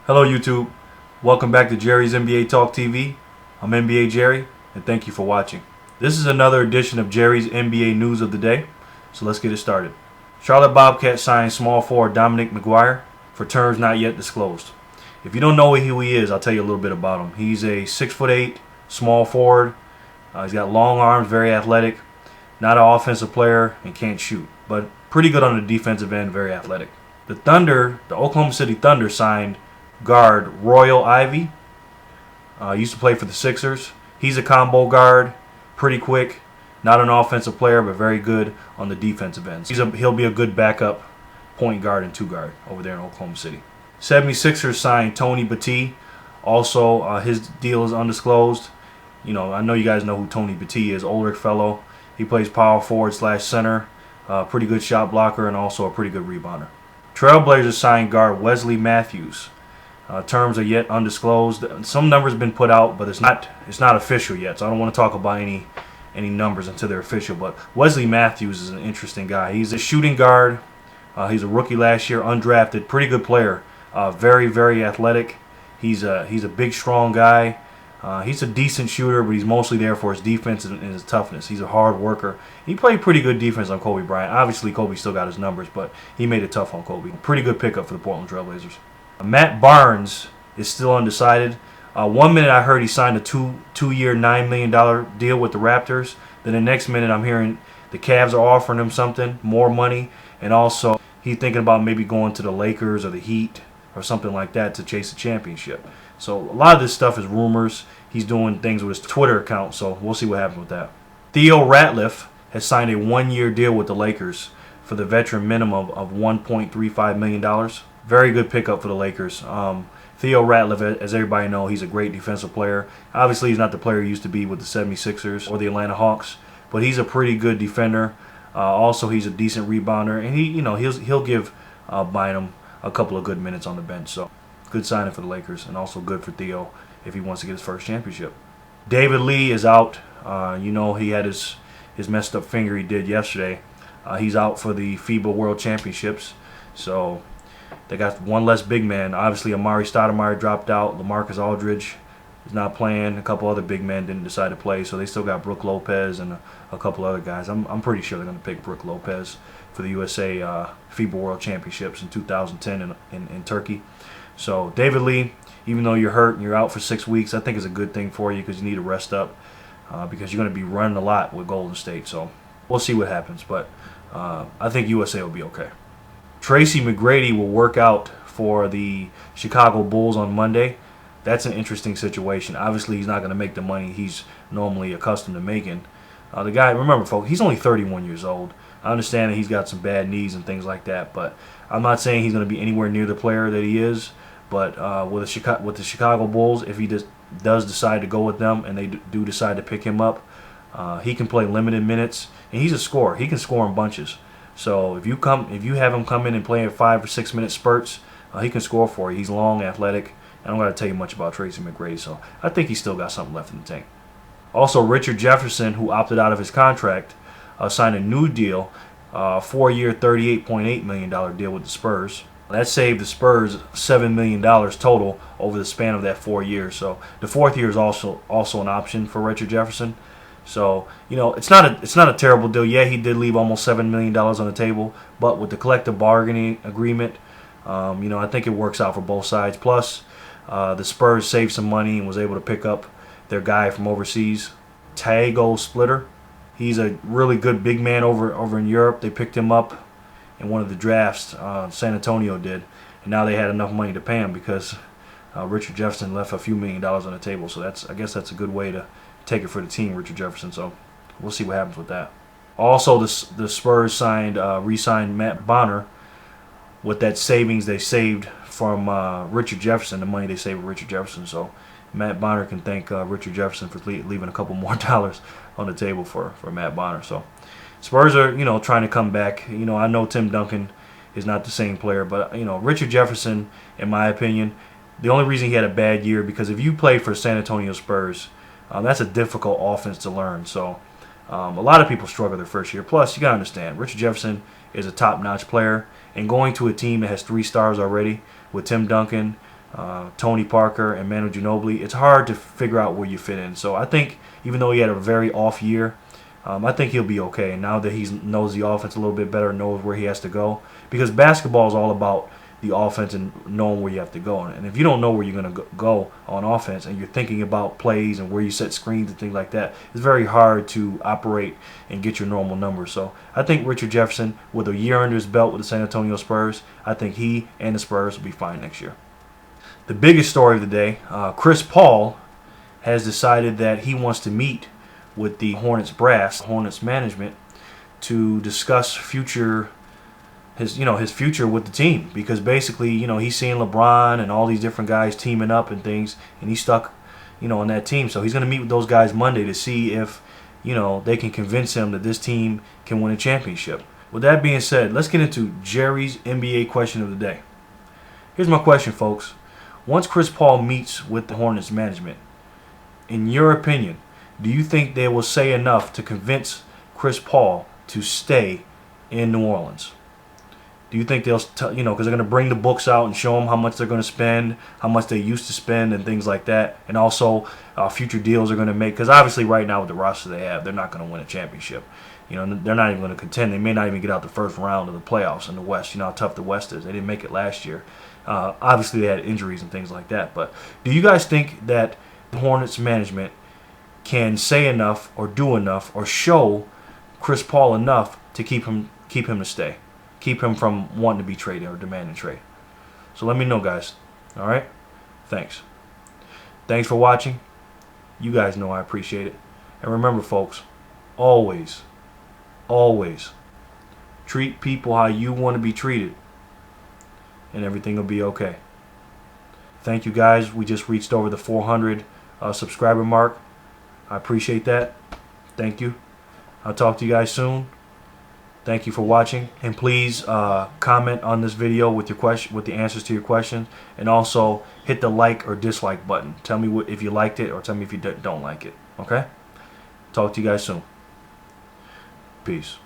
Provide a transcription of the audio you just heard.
Hello YouTube, welcome back to Jerry's NBA Talk TV. I'm NBA Jerry, and thank you for watching. This is another edition of Jerry's NBA News of the Day, so let's get it started. Charlotte Bobcats signed small forward Tracy McGrady for terms not yet disclosed. If you don't know who he is, I'll tell you a little bit about him. He's a 6'8" small forward. He's got long arms, very athletic, not an offensive player, and can't shoot, but pretty good on the defensive end, very athletic. The Oklahoma City Thunder signed guard Royal Ivey. Used to play for the Sixers. He's a combo guard, pretty quick, not an offensive player, but very good on the defensive end. He'll be a good backup point guard and two guard over there in Oklahoma City. 76ers signed Tony Battie. Also, his deal is undisclosed. I know you guys know who Tony Battie is, older fellow. He plays power forward / center, pretty good shot blocker, and also a pretty good rebounder. Trailblazers signed guard Wesley Matthews. Terms are yet undisclosed. Some numbers have been put out, but it's not official yet. So I don't want to talk about any numbers until they're official. But Wesley Matthews is an interesting guy. He's a shooting guard. He's a rookie last year, undrafted, pretty good player. Very, very athletic. He's a big, strong guy. He's a decent shooter, but he's mostly there for his defense and his toughness. He's a hard worker. He played pretty good defense on Kobe Bryant. Obviously, Kobe still got his numbers, but he made it tough on Kobe. Pretty good pickup for the Portland Trailblazers. Matt Barnes is still undecided. 1 minute I heard he signed a two-year, $9 million deal with the Raptors. Then the next minute I'm hearing the Cavs are offering him something, more money, and also he's thinking about maybe going to the Lakers or the Heat or something like that to chase a championship. So a lot of this stuff is rumors. He's doing things with his Twitter account, so we'll see what happens with that. Theo Ratliff has signed a 1-year deal with the Lakers for the veteran minimum of $1.35 million. Very good pickup for the Lakers. Theo Ratliff, as everybody knows, he's a great defensive player. Obviously, he's not the player he used to be with the 76ers or the Atlanta Hawks, but he's a pretty good defender. Also, he's a decent rebounder, and he'll give Bynum a couple of good minutes on the bench. So, good signing for the Lakers, and also good for Theo if he wants to get his first championship. David Lee is out. He had his messed up finger he did yesterday. He's out for the FIBA World Championships. So they got one less big man. Obviously, Amari Stoudemire dropped out. LaMarcus Aldridge is not playing. A couple other big men didn't decide to play, so they still got Brook Lopez and a couple other guys. I'm pretty sure they're going to pick Brook Lopez for the USA FIBA World Championships in 2010 in Turkey. So David Lee, even though you're hurt and you're out for 6 weeks, I think it's a good thing for you because you need to rest up because you're going to be running a lot with Golden State. So we'll see what happens, but I think USA will be okay. Tracy McGrady will work out for the Chicago Bulls on Monday. That's an interesting situation. Obviously, he's not going to make the money he's normally accustomed to making. The guy, remember, folks, he's only 31 years old. I understand that he's got some bad knees and things like that, but I'm not saying he's going to be anywhere near the player that he is. But with the Chicago Bulls, if he does decide to go with them and they do decide to pick him up, he can play limited minutes, and he's a scorer. He can score in bunches. So if you have him come in and play in 5 or 6 minute spurts, he can score for you. He's long, athletic. I don't got to tell you much about Tracy McGrady, so I think he's still got something left in the tank. Also, Richard Jefferson, who opted out of his contract, signed a new deal, 4-year, $38.8 million deal with the Spurs. That saved the Spurs $7 million total over the span of that 4 years. So the 4th year is also an option for Richard Jefferson. So it's not a terrible deal. Yeah, he did leave almost $7 million on the table, but with the collective bargaining agreement, I think it works out for both sides. Plus, the Spurs saved some money and was able to pick up their guy from overseas, Thiago Splitter. He's a really good big man over in Europe. They picked him up in one of the drafts. San Antonio did, and now they had enough money to pay him because Richard Jefferson left a few $1 million on the table. So I guess that's a good way to take it for the team, Richard Jefferson. So we'll see what happens with that. Also, the Spurs re-signed Matt Bonner with that savings they saved from Richard Jefferson, the money they saved with Richard Jefferson. So Matt Bonner can thank Richard Jefferson for leaving a couple more dollars on the table for Matt Bonner. So Spurs are trying to come back. I know Tim Duncan is not the same player, but Richard Jefferson, in my opinion, the only reason he had a bad year because if you play for San Antonio Spurs, that's a difficult offense to learn. So a lot of people struggle their first year. Plus, you got to understand, Richard Jefferson is a top-notch player, and going to a team that has 3 stars already with Tim Duncan, Tony Parker and Manu Ginobili, it's hard to figure out where you fit in. So I think even though he had a very off year, I think he'll be okay now that he knows the offense a little bit better, knows where he has to go. Because basketball is all about the offense and knowing where you have to go. And if you don't know where you're going to go on offense and you're thinking about plays and where you set screens and things like that, it's very hard to operate and get your normal numbers. So I think Richard Jefferson, with a year under his belt with the San Antonio Spurs, I think he and the Spurs will be fine next year. The biggest story of the day, Chris Paul has decided that he wants to meet with the Hornets brass, Hornets management, to discuss his future with the team, because basically, he's seeing LeBron and all these different guys teaming up and things, and he's stuck, on that team. So he's going to meet with those guys Monday to see if, they can convince him that this team can win a championship. With that being said, let's get into Jerry's NBA question of the day. Here's my question, folks. Once Chris Paul meets with the Hornets management, in your opinion, do you think they will say enough to convince Chris Paul to stay in New Orleans? Do you think they'll, because they're going to bring the books out and show them how much they're going to spend, how much they used to spend, and things like that, and also future deals are going to make? Because obviously, right now with the roster they have, they're not going to win a championship. They're not even going to contend. They may not even get out the first round of the playoffs in the West. You know how tough the West is. They didn't make it last year. Obviously, they had injuries and things like that. But do you guys think that the Hornets management can say enough or do enough or show Chris Paul enough to keep him to stay? Keep him from wanting to be traded or demanding trade. So let me know, guys. All right? Thanks. Thanks for watching. You guys know I appreciate it. And remember, folks, always treat people how you want to be treated, and everything will be okay. Thank you, guys. We just reached over the 400 subscriber mark. I appreciate that. Thank you. I'll talk to you guys soon. Thank you for watching, and please comment on this video with your with the answers to your questions, and also hit the like or dislike button. Tell me if you liked it, or tell me if you don't like it. Okay? Talk to you guys soon. Peace.